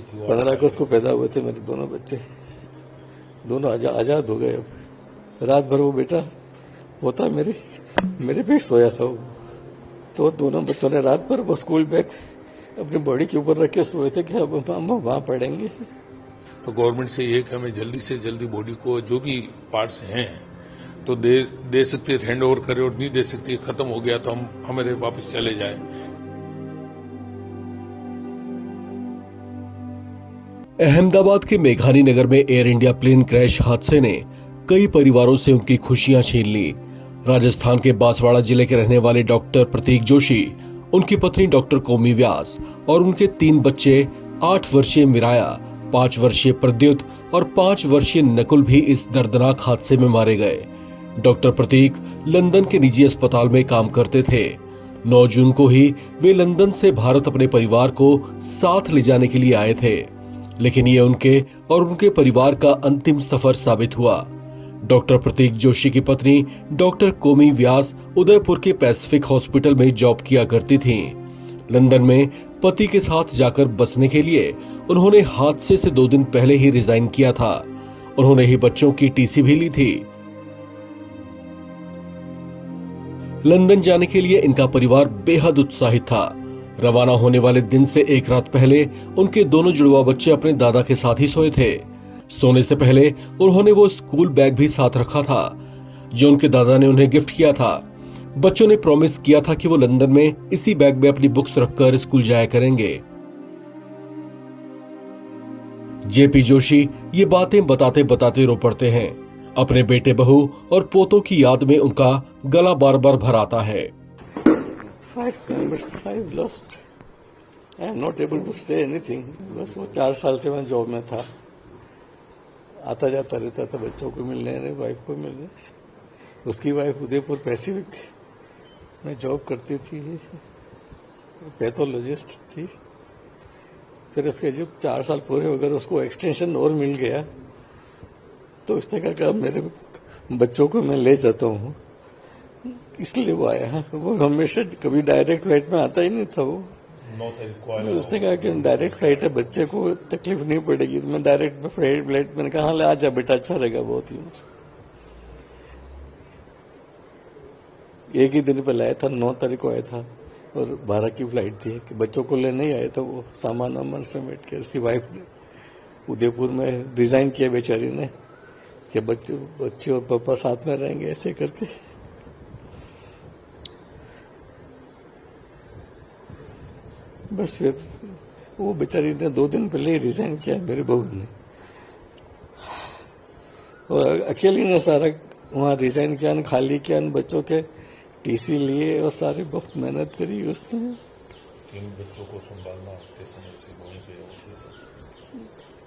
थी वो? 15 अगस्त को पैदा हुए थे मेरे दोनों बच्चे, दोनों आजाद हो गए। अब रात भर वो बेटा होता मेरे पे सोया था वो, तो दोनों बच्चों ने रात भर वो स्कूल बैग अपनी बॉडी के ऊपर रख के सोए थे कि अब हम वहां पढ़ेंगे। तो गवर्नमेंट से ये कि हमें जल्दी से जल्दी बॉडी को जो भी पार्ट्स हैं तो दे सकती है, हैंड ओवर करे, और नहीं दे सकती, खत्म हो गया तो हम हमारे वापस चले जाएं। अहमदाबाद के मेघानी नगर में एयर इंडिया प्लेन क्रैश हादसे ने कई परिवारों से उनकी खुशियां छीन ली। राजस्थान के बांसवाड़ा जिले के रहने वाले डॉक्टर प्रतीक जोशी, उनकी पत्नी डॉक्टर कोमी व्यास और उनके 3 बच्चे 8 वर्षीय मिराया, 5 वर्षीय प्रद्युत और 5 वर्षीय नकुल भी इस दर्दनाक हादसे में मारे गए। डॉक्टर प्रतीक लंदन के निजी अस्पताल में काम करते थे। 9 जून को ही वे लंदन से भारत अपने परिवार को साथ ले जाने के लिए आए थे, लेकिन ये उनके और उनके परिवार का अंतिम सफर साबित हुआ। डॉक्टर प्रतीक जोशी की पत्नी डॉक्टर कोमी व्यास उदयपुर के पैसिफिक हॉस्पिटल में जॉब किया करती थीं। लंदन में पति के साथ जाकर बसने के लिए उन्होंने हादसे से 2 दिन पहले ही रिजाइन किया था। उन्होंने ही बच्चों की टीसी भी ली थी। लंदन जाने के लिए इनका परिवार बेहद उत्साहित था। रवाना होने वाले दिन से 1 रात पहले उनके दोनों जुड़वा बच्चे अपने दादा के साथ ही सोए थे। सोने से पहले उन्होंने वो स्कूल बैग भी साथ रखा था जो उनके दादा ने उन्हें गिफ्ट किया था। बच्चों ने प्रॉमिस किया था कि वो लंदन में इसी बैग में अपनी बुक्स रखकर स्कूल जाया करेंगे। जेपी जोशी ये बातें बताते बताते रो पड़ते हैं। अपने बेटे बहू और पोतों की याद में उनका गला बार बार भर आता है। 5 members I've lost. I am not able to say anything. बस वो 4 साल से मैं जॉब में था, आता जाता रहता था बच्चों को मिलने, वाइफ को मिलने। उसकी वाइफ उदयपुर पैसिफिक में जॉब करती थी, पैथोलॉजिस्ट थी। फिर उसके जब 4 साल पूरे हो गए, उसको एक्सटेंशन और मिल गया, तो उसने कहा कि मेरे बच्चों को मैं ले जाता हूँ, इसलिए वो आया। वो हमेशा कभी डायरेक्ट फ्लाइट में आता ही नहीं था वो। उसने कहा कि डायरेक्ट फ्लाइट है, बच्चे को तकलीफ नहीं पड़ेगी, तो मैं डायरेक्ट फ्लाइट, मैंने कहा ले आ जा बेटा, अच्छा रहेगा बहुत ही। एक ही दिन पहले आया था, 9 तारीख को आया था, और 12 की फ्लाइट थी कि बच्चों को ले नहीं आया था। वो सामान वामान समेट के उसकी वाइफ ने उदयपुर में रिजाइन किया बेचारी ने कि बच्चे और पापा साथ में रहेंगे, ऐसे करके। बस फिर वो बेचारी ने 2 दिन पहले ही रिजाइन किया, मेरे बहू ने, और अकेली ने सारा वहाँ रिजाइन किया, खाली किया, बच्चों के टीसी लिए और सारी बहुत मेहनत करी उसने। 3 बच्चों को संभालना होते समय से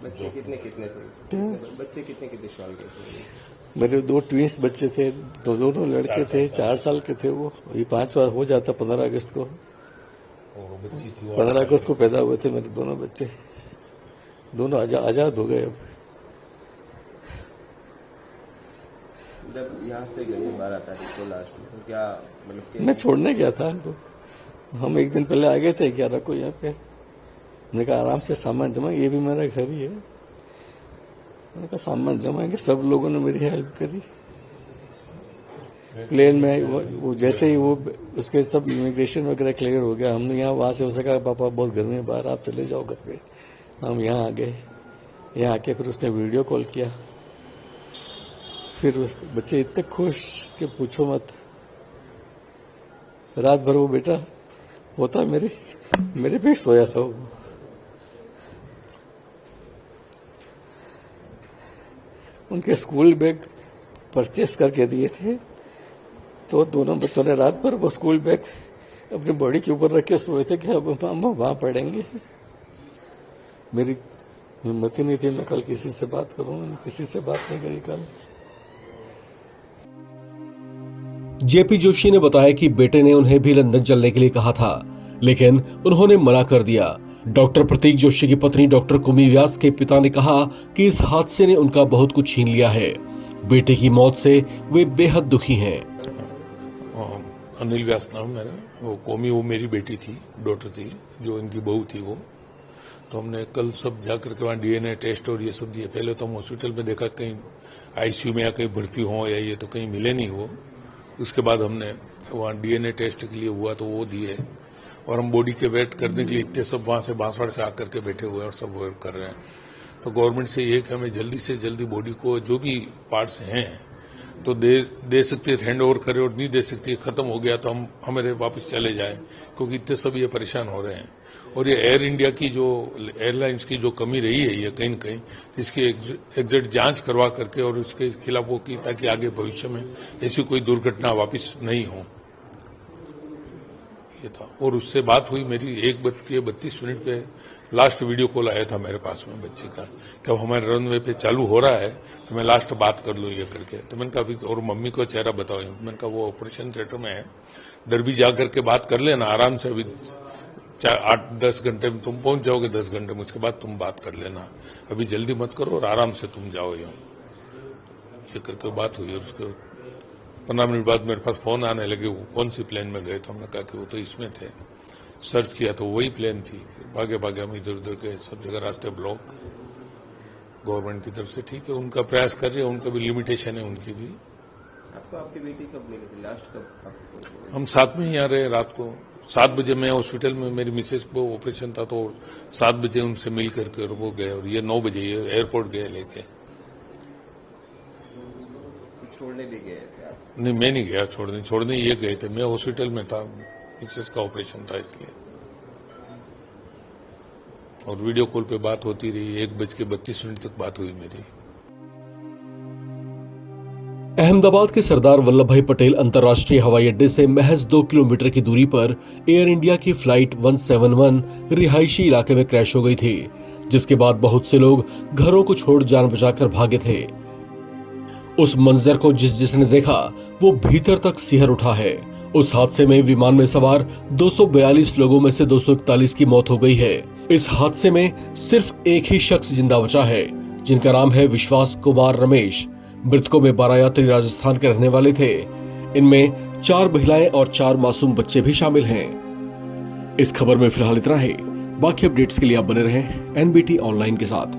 बच्चे कितने कितने साल के थे? मेरे 2 ट्विंस बच्चे थे, दोनों लड़के थे, 4 साल के थे वो। ये 5 बार हो जाता 15 अगस्त को। 15 अगस्त को पैदा हुए थे मेरे दोनों बच्चे, दोनों आजाद हो गए। अब जब यहाँ से गए 12 तारीख को लास्ट में, तो क्या मतलब मैं छोड़ने गया था उनको। हम एक दिन पहले आ गए थे 11 को यहाँ पे। मैंने कहा आराम से सामान जमा, ये भी मेरा घर ही है। मैंने कहा सामान जमाएंगे, सब लोगों ने मेरी हेल्प करी। प्लेन में वो जैसे ही वो उसके सब इमिग्रेशन वगैरह क्लियर हो गया, हमने यहाँ वहां से उसे कहा पापा बहुत गर्मी है बाहर, आप चले जाओ घर पे। हम यहाँ आ गए। यहाँ आके फिर उसने वीडियो कॉल किया। फिर उस बच्चे इतने खुश कि पूछो मत। रात भर वो बेटा होता मेरे पे सोया था वो। उनके स्कूल बैग परचेस करके दिए थे, तो दोनों बच्चों ने रात भर वो स्कूल बैग अपनी बॉडी के ऊपर रख के सोए थे कि अब हम वहां पढ़ेंगे। मेरी हिम्मत ही नहीं थी मैं कल किसी से बात करूं, किसी से बात नहीं करी कल। जेपी जोशी ने बताया कि बेटे ने उन्हें भी लंदन चलने के लिए कहा था, लेकिन उन्होंने मना कर दिया। डॉक्टर प्रतीक जोशी की पत्नी डॉक्टर कुमी व्यास के पिता ने कहा कि इस हादसे ने उनका बहुत कुछ छीन लिया है। बेटे की मौत से वे बेहद दुखी हैं। अनिल व्यास नाम मेरा, वो कोमी वो मेरी बेटी थी, डॉटर थी, जो इनकी बहू थी वो। तो हमने कल सब जाकर के वहाँ डीएनए टेस्ट और ये सब दिए। पहले तो हम हॉस्पिटल में देखा कहीं आईसीयू में या कहीं भर्ती हो या ये, तो कहीं मिले नहीं वो। उसके बाद हमने वहाँ डीएनए टेस्ट के लिए हुआ तो वो दिए, और हम बॉडी के वेट करने के लिए इतने सब वहाँ से बांसवाड़ा से आकर के बैठे हुए हैं और सब वेट कर रहे हैं। तो गवर्नमेंट से ये कि हमें जल्दी से जल्दी बॉडी को जो भी पार्ट्स हैं तो दे सकती है, हैंड ओवर करे, और नहीं दे सकती, खत्म हो गया तो हम हमारे वापस चले जाएं, क्योंकि इतने सब ये परेशान हो रहे हैं। और ये एयर इंडिया की जो एयरलाइंस की जो कमी रही है ये कहीं न कहीं, इसकी एग्जैक्ट जांच करवा करके और उसके खिलाफ वो की, ताकि आगे भविष्य में ऐसी कोई दुर्घटना वापस नहीं हो, ये था। और उससे बात हुई मेरी 1:32 पे लास्ट वीडियो कॉल आया था मेरे पास में बच्चे का, कि अब हमारे रनवे पे चालू हो रहा है तो मैं लास्ट बात कर लूँ ये करके। तो मैंने कहा अभी, और मम्मी को चेहरा बताओ, मैंने कहा वो ऑपरेशन थिएटर में है, डर भी जा करके बात कर लेना आराम से, अभी 8-10 घंटे में तुम पहुंच जाओगे, 10 घंटे में, उसके बाद तुम बात कर लेना, अभी जल्दी मत करो और आराम से तुम जाओ यहाँ, ये करके बात हुई। और उसके 15 मिनट बाद मेरे पास फोन आने लगे, वो कौन सी प्लेन में गए, तो हमने कहा कि वो तो इसमें थे, सर्च किया तो वही प्लेन थी। भागे भागे हम इधर उधर गए, सब जगह रास्ते ब्लॉक गवर्नमेंट की तरफ से। ठीक है, उनका प्रयास कर रहे हैं, उनका भी लिमिटेशन है, उनकी भी। आपको आपकी बेटी कब मिली थी लास्ट, कब? हम साथ में ही आ रहे रात को 7 बजे, मैं हॉस्पिटल में, मेरी मिसेज को ऑपरेशन था तो 7 बजे उनसे मिल करके और वो गए, और ये 9 बजे ये एयरपोर्ट गए लेके। छोड़ने भी गए थे आप? नहीं, मैं नहीं गया छोड़ने ये गए थे, मैं हॉस्पिटल में था, मिसेज का ऑपरेशन था इसलिए। और वीडियो कॉल पे बात होती रही, 1:32 तक बात हुई मेरी। अहमदाबाद के सरदार वल्लभ भाई पटेल अंतर्राष्ट्रीय हवाई अड्डे से महज 2 किलोमीटर की दूरी पर एयर इंडिया की फ्लाइट 171 रिहायशी इलाके में क्रैश हो गई थी, जिसके बाद बहुत से लोग घरों को छोड़ जान बचाकर भागे थे। उस मंजर को जिसने देखा वो भीतर तक सिहर उठा है। उस हादसे में विमान में सवार 242 लोगों में से 241 की मौत हो गई है। इस हादसे में सिर्फ एक ही शख्स जिंदा बचा है, जिनका नाम है विश्वास कुमार रमेश। मृतकों में 12 यात्री राजस्थान के रहने वाले थे। इनमें 4 महिलाएं और 4 मासूम बच्चे भी शामिल हैं। इस खबर में फिलहाल इतना ही। बाकी अपडेट्स के लिए आप बने रहें NBT ऑनलाइन के साथ।